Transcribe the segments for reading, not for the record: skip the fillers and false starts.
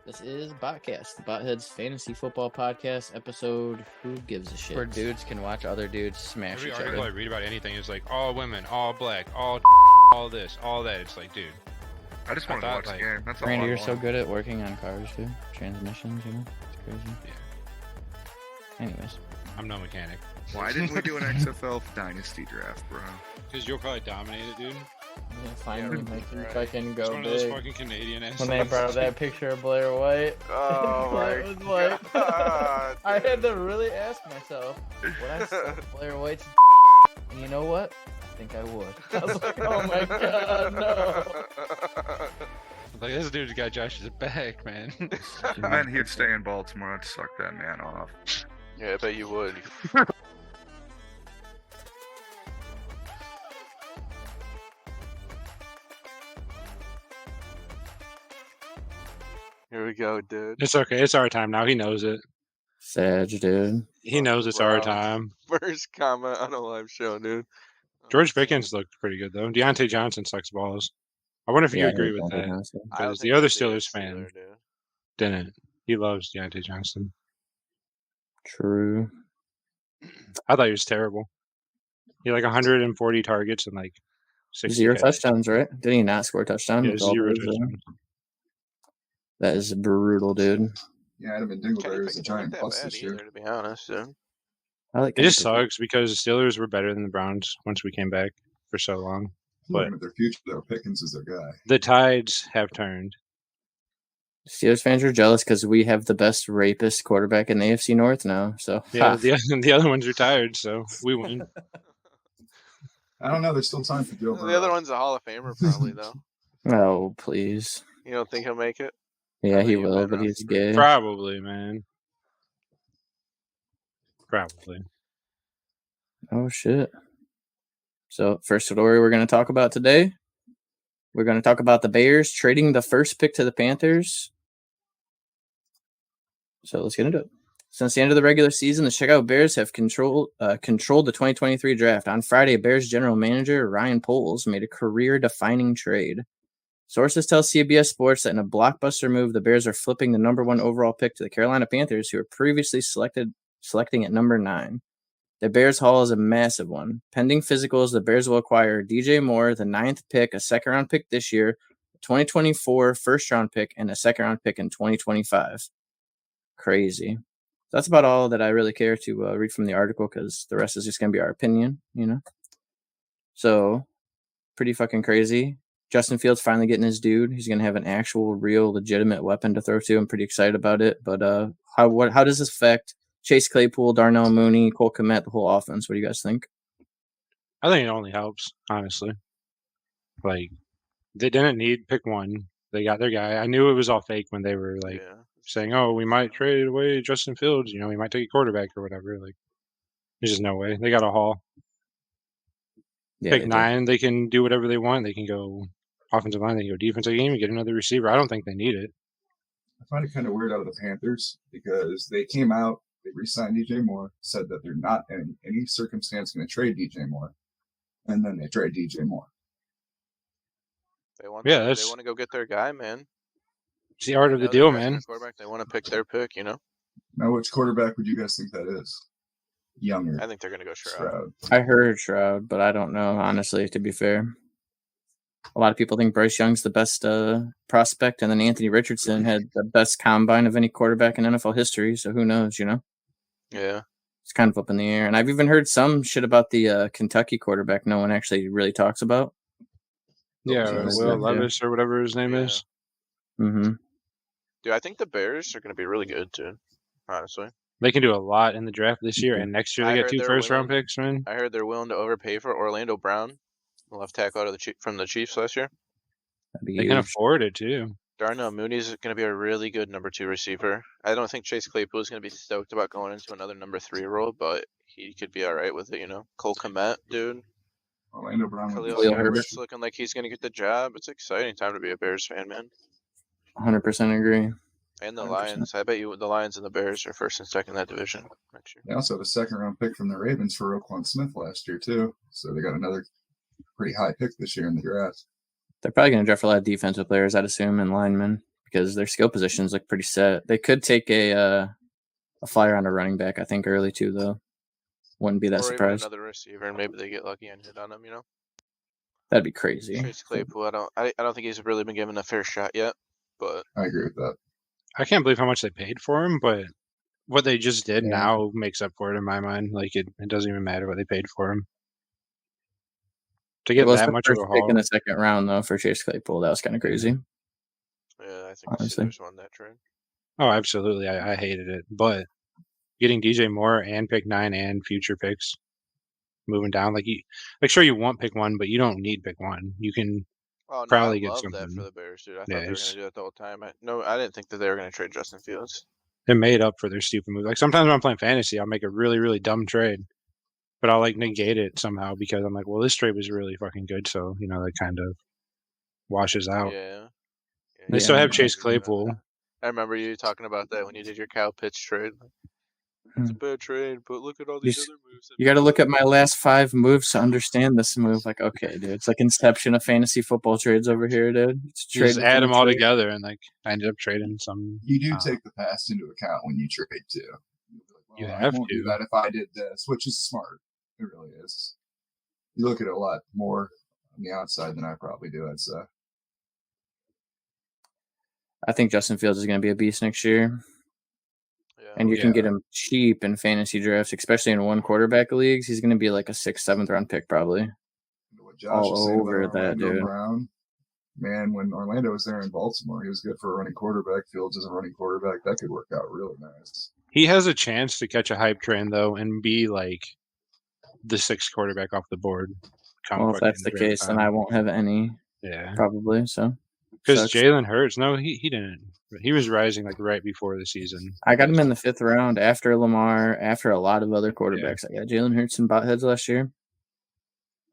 This is Botcast, the Botheads Fantasy Football Podcast episode. Who gives a shit? Where dudes can watch other dudes smash Every each article other. I read about anything is like all women, all black, all this, all that. It's like, dude. I just wanted to watch the game. That's all Randy, I you're want. so good at working on cars, dude. Transmissions, you know? It's crazy. Yeah. Anyways. I'm no mechanic. Why didn't we do an XFL Dynasty draft, bro? Because you'll probably dominate it, dude. Yeah, finally, Yeah, Mike, right. fucking It's go one of those big. fucking Canadian ass When they things. brought up that picture of Blair White, Oh that was like, God, I had to really ask myself, would I suck Blair White's and you know what? I think I would. I was like, oh my god, no. Like, this dude's got Josh's back, man. Man, he'd stay in Baltimore. I'd suck that man off. Yeah, I bet you would. Here we go, dude. It's okay. It's our time now. He knows it. Sag, dude. He knows it's our Wow. time. First comment on a live show, dude. George Pickens looked pretty good, though. Deontay Johnson sucks balls. I wonder if you agree with that. I don't Because the think other he'll be a Steelers fan Steeler, dude. didn't. He loves Deontay Johnson. True. I thought he was terrible. He had like 140 targets and like 60 Zero catches. touchdowns, right? Did he not score a touchdown? Yeah, with all 0 those, touchdowns. That is brutal, dude. Yeah, Adam Kenny Dingleberry is a Pickett's giant not that plus bad this year. either, to be honest, dude. I like It just Kenny Pickett. sucks because the Steelers were better than the Browns once we came back for so long. Looking at their future, though, Pickens is their guy. The tides have turned. Steelers fans are jealous because we have the best rapist quarterback in the AFC North now. So Yeah, ha. the other one's retired, so we win. I don't know. There's still time for Joe The other one's a Hall of Famer, probably, though. Oh please. You don't think he'll make it? Yeah, he you will, bet but not. he's gay. Probably, man. Probably. Oh shit. So first story we're going to talk about today. We're going to talk about the Bears trading the first pick to the Panthers. So let's get into it. Since the end of the regular season, the Chicago Bears have controlled the 2023 draft. On Friday, Bears general manager Ryan Poles made a career-defining trade. Sources tell CBS Sports that in a blockbuster move, the Bears are flipping the number 1 overall pick to the Carolina Panthers, who were previously selecting at number 9. The Bears haul is a massive one. Pending physicals, the Bears will acquire DJ Moore, the 9th pick, a second-round pick this year, a 2024 first-round pick, and a second-round pick in 2025. Crazy. That's about all that I really care to read from the article because the rest is just going to be our opinion, you know? So, pretty fucking crazy. Justin Fields finally getting his dude. He's going to have an actual, real, legitimate weapon to throw to. I'm pretty excited about it. But how does this affect Chase Claypool, Darnell Mooney, Cole Kmet, the whole offense? What do you guys think? I think it only helps, honestly. Like, they didn't need pick 1. They got their guy. I knew it was all fake when they were like Yeah. saying, "Oh, we might trade away Justin Fields. You know, we might take a quarterback or whatever." Like, there's just no way. They got a haul. Yeah, Pick they 9, they can do whatever they want. They can go offensive line, they can go defensive game, and get another receiver. I don't think they need it. I find it kind of weird out of the Panthers because they came out, they re-signed DJ Moore, said that they're not in any circumstance going to trade DJ Moore, and then they trade DJ Moore. They want Yeah, to, that's- they want to go get their guy, man. It's the art of the Now they're deal, drafting man. a quarterback, they want to pick their pick, you know? Now, which quarterback would you guys think that is? Younger. I think they're going to go Stroud. Stroud. I heard Shroud, but I don't know, honestly, to be fair. A lot of people think Bryce Young's the best prospect, and then Anthony Richardson had the best combine of any quarterback in NFL history, so who knows, you know? Yeah. It's kind of up in the air. And I've even heard some shit about the Kentucky quarterback no one actually really talks about. Yeah, Yeah, Will yeah. Levis or whatever his name Yeah. is. Mm-hmm. Dude, I think the Bears are going to be really good, too. Honestly. They can do a lot in the draft this year, and next year I they get heard 2 they're first-round willing- picks, man. I heard they're willing to overpay for Orlando Brown, the left tackle out of from the Chiefs last year. That'd be They can huge. afford it, too. Darnell Mooney's going to be a really good number 2 receiver. I don't think Chase Claypool is going to be stoked about going into another number 3 role, but he could be all right with it, you know. Cole Kmet, dude. Orlando Brown. would be Khalil Khalil huge. Herbert's looking like he's going to get the job. It's exciting time to be a Bears fan, man. 100% agree. And the 100%. Lions. I bet you the Lions and the Bears are first and second in that division next year. They also have a second-round pick from the Ravens for Roquan Smith last year, too. So they got another pretty high pick this year in the draft. They're probably going to draft a lot of defensive players, I'd assume, and linemen. because their skill positions look pretty set. They could take a flyer on a running back, I think, early too, though. Wouldn't be that Or even surprised. another receiver, and maybe they get lucky and hit on him. You know, That'd be crazy. Chase Claypool. I don't think he's really been given a fair shot yet. But I agree with that. I can't believe how much they paid for him, but what they just did Yeah. now makes up for it in my mind. Like it doesn't even matter what they paid for him. To It get was that the much of first a pick in haul. the second round, though, for Chase Claypool. That was kind of crazy. yeah, I think the Honestly. Steelers won that trade. Oh, absolutely. I hated it. But getting DJ Moore and pick 9 and future picks moving down, sure you want pick 1, but you don't need pick 1. You can Oh no, probably I get love something. that for the Bears, dude. I Yeah, thought they were it's- gonna do that the whole time. I didn't think that they were gonna trade Justin Fields. It made up for their stupid move. Like sometimes when I'm playing fantasy, I'll make a really, really dumb trade, but I'll like negate it somehow because I'm like, well, this trade was really fucking good, so you know that kind of washes out. Yeah. They still have I Chase agree with that. Claypool. I remember you talking about that when you did your Kyle Pitts trade. It's a bad trade, but look at all these other moves. You got to look at my last 5 moves to understand this move. Like, okay, dude, it's like inception of fantasy football trades over here, dude. It's You just trade add within them a all trade. together, and like I ended up trading some. You do take the past into account when you trade too. You I have won't do to. that if I did this, which is smart. It really is. You look at it a lot more on the outside than I probably do. I'd say. I think Justin Fields is going to be a beast next year. Yeah. And you can get him cheap in fantasy drafts, especially in 1 quarterback leagues. He's going to be like a 6th, 7th round pick probably. What Josh All was saying over about that, Orlando dude. Brown. Man, when Orlando was there in Baltimore, he was good for a running quarterback. Fields is a running quarterback. That could work out really nice. He has a chance to catch a hype train though, and be like the 6th quarterback off the board. Well, if that's the case, then I won't have any. Yeah, probably. So because sucks. Jalen Hurts, no, he didn't. He was rising like right before the season. I got him in the 5th round after Lamar, after a lot of other quarterbacks. I got Jalen Hurts and Botheads last year.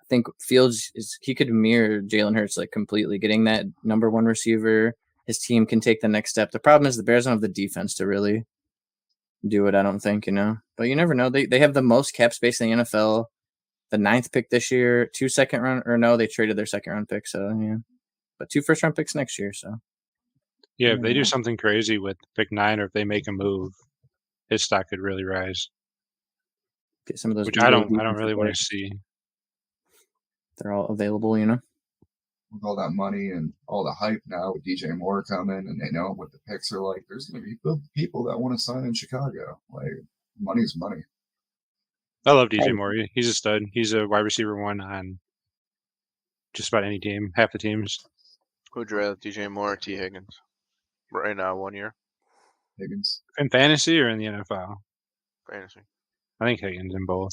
I think Fields he could mirror Jalen Hurts like completely, getting that number 1 receiver. His team can take the next step. The problem is the Bears don't have the defense to really do it, I don't think, But you never know. They have the most cap space in the NFL. The 9th pick this year, 2 second round, or no, they traded their 2nd round pick, so yeah. But 2 first round picks next year, so. Yeah, if they do something crazy with pick 9, or if they make a move, his stock could really rise. Get some of those. Which I don't really want to see. They're all available, With all that money and all the hype now with DJ Moore coming, and they know what the picks are like, there's going to be people that want to sign in Chicago. Like, money's money. I love DJ Moore. He's a stud. He's a wide receiver 1 on just about any team, half the teams. Who'd you rather, DJ Moore or T. Higgins? Right now, 1 year. Higgins. In fantasy or in the NFL? Fantasy. I think Higgins in both.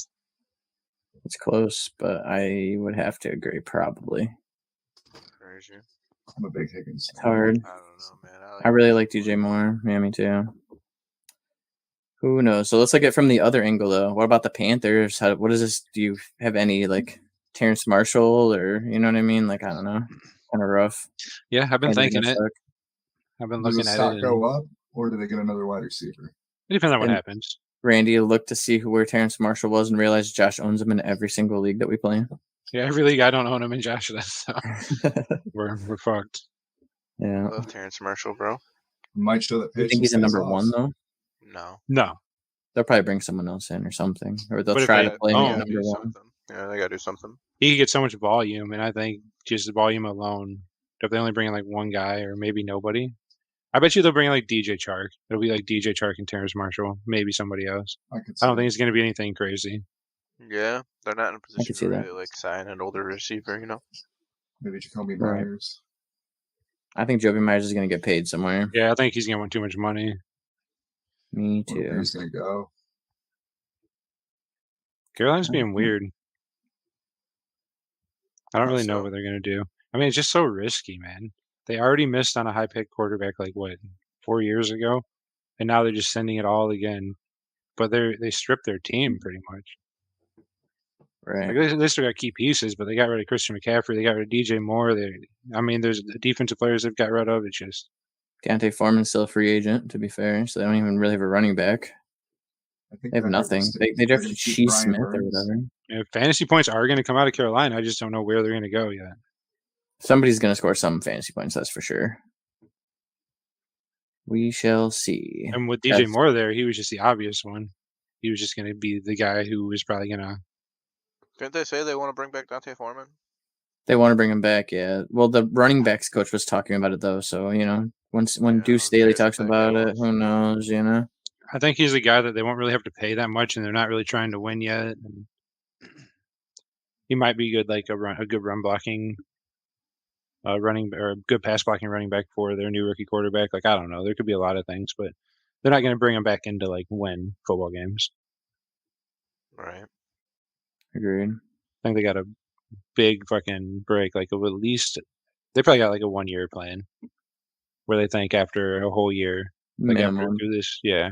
It's close, but I would have to agree probably. Crazy. I'm a big Higgins. It's hard. I don't know, man. I really like DJ Moore. Yeah, me too. Who knows? So let's look at it from the other angle, though. What about the Panthers? What is this? Do you have any, like, Terrence Marshall or, you know what I mean? Like, I don't know. Kind of rough. Yeah, I've been thinking it. Suck. I've been Does looking the at stock it. go up, or do they get another wide receiver? It depends on what And- happens. Randy looked to see where Terrence Marshall was and realized Josh owns him in every single league that we play in. Yeah, every league I don't own him, and Josh does, so we're fucked. Yeah. I love Terrence Marshall, bro. Might show that. You think he's a number 1, though? No. No, They'll probably bring someone else in or something. Or they'll But if try they to play him don't, at number 1. Something. Yeah, they gotta do something. he could get so much volume, and I think just the volume alone, if they only bring in like one guy or maybe nobody, I bet you they'll bring in like DJ Chark. It'll be like DJ Chark and Terrence Marshall, maybe somebody else. I could. I don't think it's going to be anything crazy. Yeah, they're not in a position see to that. really like sign an older receiver, Maybe Jacoby Right. Myers. I think Joby Myers is going to get paid somewhere. Yeah, I think he's going to want too much money. Me Where too. he's going to go. Carolina's being weird. I don't How really know so? what they're going to do. I mean, it's just so risky, man. They already missed on a high pick quarterback like what 4 years ago, and now they're just sending it all again. But they stripped their team pretty much. Right. Like they still got key pieces, but they got rid of Christian McCaffrey. They got rid of DJ Moore. There's the defensive players they've got rid of. It's just Deontay Foreman's still a free agent, to be fair, so they don't even really have a running back. I think They have they're nothing. just They gonna drafted keep Shee Brian Smith or Burns. whatever. fantasy points are going to come out of Carolina. I just don't know where they're going to go yet. Somebody's going to score some fantasy points, that's for sure. We shall see. And with DJ That's- Moore there, he was just the obvious one. He was just going to be the guy who was probably going to. Didn't they say they want to bring back Dante Foreman? They want to bring him back, yeah. Well, the running backs coach was talking about it though, so when Yeah, Deuce who Staley cares talks what that guy about it, wants? who knows, I think he's a guy that they won't really have to pay that much, and they're not really trying to win yet. And he might be good, like a good run blocking, running or a good pass blocking running back for their new rookie quarterback. Like I don't know, there could be a lot of things, but they're not going to bring him back into like win football games. Right. Agreed. I think they got a big fucking break, like of at least they probably got like a 1 year plan where they think after a whole year, like after Minimum. through this, yeah,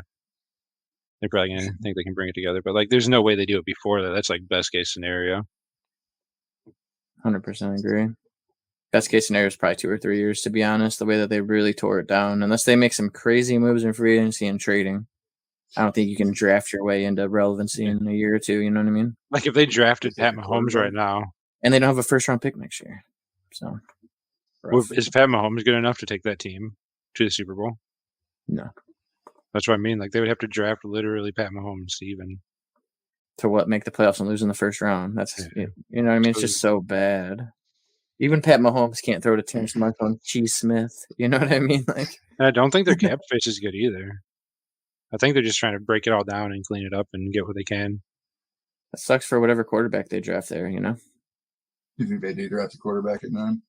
they're probably gonna think they can bring it together. But like, there's no way they do it before that. That's like best case scenario. 100% agree. Best case scenario is probably 2 or 3 years, to be honest, the way that they really tore it down. Unless they make some crazy moves in free agency and trading. I don't think you can draft your way into relevancy in a year or two, you know what I mean? Like if they drafted Is it Pat a Mahomes quarterback? right now, And they don't have a first round pick next year. So rough. is Pat Mahomes good enough to take that team to the Super Bowl? No. That's what I mean. Like they would have to draft literally Pat Mahomes to even. To what, make the playoffs and lose in the first round. That's Yeah. you know what I mean? It's just so bad. Even Pat Mahomes can't throw to Terrence Marshall and Cheese Smith. You know what I mean? Like, And I don't think their cap space is good either. I think they're just trying to break it all down and clean it up and get what they can. that sucks for whatever quarterback they draft there, you know? You think they do draft a quarterback at 9?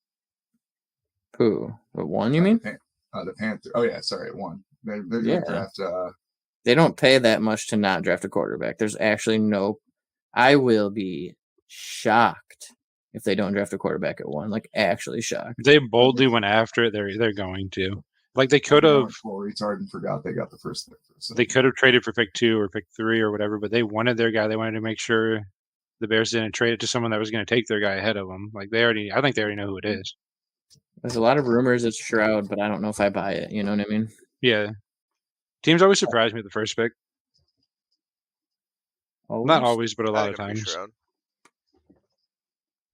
Who? What, one, you mean? The Panther. Oh yeah, sorry, at 1. They're going to Yeah. draft. They don't pay that much to not draft a quarterback. There's actually no. I will be shocked if they don't draft a quarterback at 1. Like, actually shocked. If they boldly went after it, they're going to. Like they could have. Well, retarded and forgot they got the first pick. They could have traded for pick 2 or pick 3 or whatever, but they wanted their guy. They wanted to make sure the Bears didn't trade it to someone that was going to take their guy ahead of them. Like I think they already know who it is. There's a lot of rumors it's Stroud, but I don't know if I buy it. You know what I mean? Yeah. Teams always surprise me at the first pick. Not always, but a lot of times. Shroud.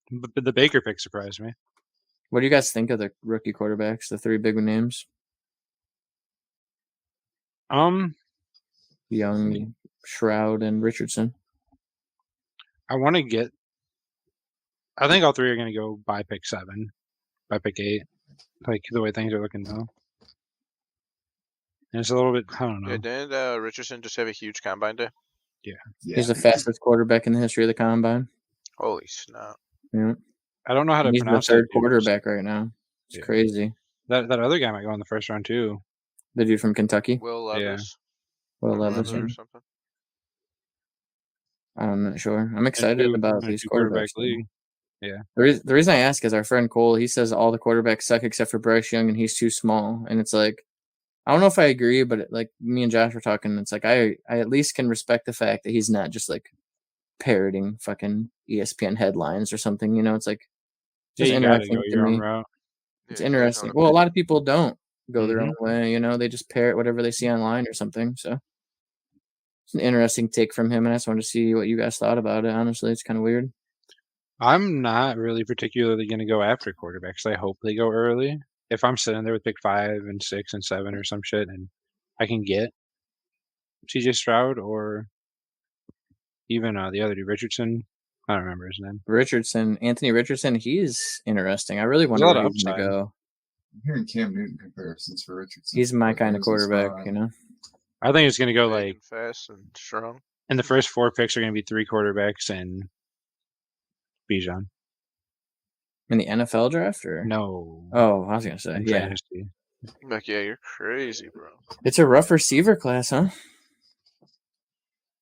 But the Baker pick surprised me. What do you guys think of the rookie quarterbacks, the 3 big names? Young, Shroud, and Richardson. I want to get. I think all 3 are going to go by pick 7, by pick 8, like the way things are looking now. And it's a little bit. I don't know. Yeah, didn't Richardson just have a huge combine day? Yeah. He's the fastest quarterback in the history of the combine. Holy snap. Yeah. I don't know how to He's the pronounce 3rd that dude. quarterback right now. It's Yeah. crazy. That other guy might go in the first round too. The dude from Kentucky, Will Yeah. Levis? Will Or Levis. Leather or something? I'm not sure. I'm excited about these quarterback quarterbacks. league. The reason I ask is our friend Cole, he says all the quarterbacks suck except for Bryce Young and he's too small. And it's like, I don't know if I agree, but like me and Josh were talking, it's like I at least can respect the fact that he's not just like parroting fucking ESPN headlines or something. You know, it's like just Yeah, you gotta interesting go to your own me. route. It's Yeah, interesting. he's Well, a on lot of people don't go their Mhm. own way. You know, they just parrot whatever they see online or something. So it's an interesting take from him, and I just wanted to see what you guys thought about it. Honestly, it's kind of weird. I'm not really particularly going to go after quarterbacks. I hope they go early. If I'm sitting there with pick 5 and 6 and 7 or some shit, and I can get CJ Stroud or even the other dude, Richardson. I don't remember his name. Anthony Richardson, he's interesting. I really There's wonder a lot where of he's going to upside. go. I'm hearing Cam Newton comparisons for Richardson. He's my Like, kind of where's his quarterback, spot? you know? I think it's going to go big like and fast and strong. in the first 4 picks are going to be 3 quarterbacks and Bijan. In the NFL draft, or? No. Oh, I was going to say, In yeah. fantasy. Like, yeah, you're crazy, bro. It's a rough receiver class, huh?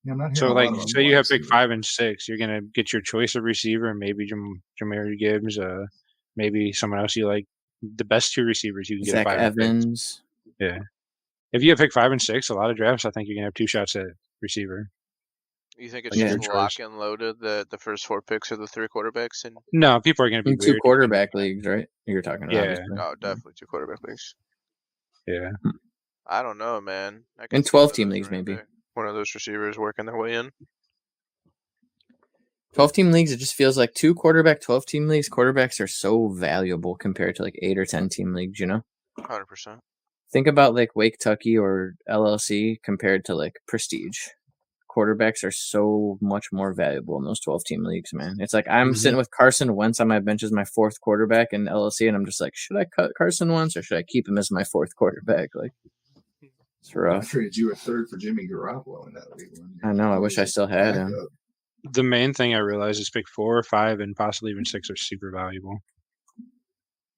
Yeah, I'm not hearing So a lot like, of them say you wide have pick receivers. 5 and 6, you're gonna get your choice of receiver, maybe Jahmyr Gibbs, maybe someone else you like. The best 2 receivers you can get Zach 5 and 6. Evans. Yeah. If you have pick 5 and 6, a lot of drafts, I think you're gonna have 2 shots at receiver. You think it's Yeah. just Your lock choice. and loaded that the first 4 picks are the 3 quarterbacks? And No, people are gonna be In 2 weird. quarterback leagues, right? You're talking about. Yeah. Obviously. oh, definitely 2 quarterback leagues. Yeah. I don't know, man. I can In see 12 one of team those leagues, running maybe. back- One of those receivers working their way in. 12-team leagues, it just feels like 2 quarterback 12-team leagues. Quarterbacks are so valuable compared to like 8 or 10-team leagues, you know? 100%. Think about like Wake Tucky or LLC compared to like Prestige. Quarterbacks are so much more valuable in those 12-team leagues, man. It's like I'm sitting with Carson Wentz on my bench as my fourth quarterback in LLC, and I'm just like, should I cut Carson Wentz or should I keep him as my fourth quarterback? Like, it's I rough. traded you a third for Jimmy Garoppolo in that league. I know. I wish I still had him. The main thing I realized is pick 4, 5, and possibly even 6 are super valuable.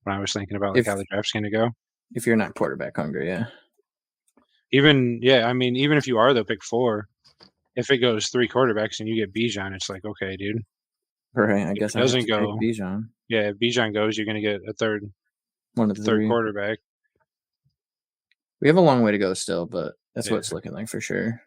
When I was thinking about like how the draft's going to go. If you're not quarterback hungry, yeah. Even if you are though, pick 4. If it goes 3 quarterbacks and you get Bijan, it's like, okay, dude. Right. I guess it doesn't go. Bijan. Yeah, if Bijan goes, you're going to get a third quarterback. We have a long way to go still, but that's what it's looking like for sure.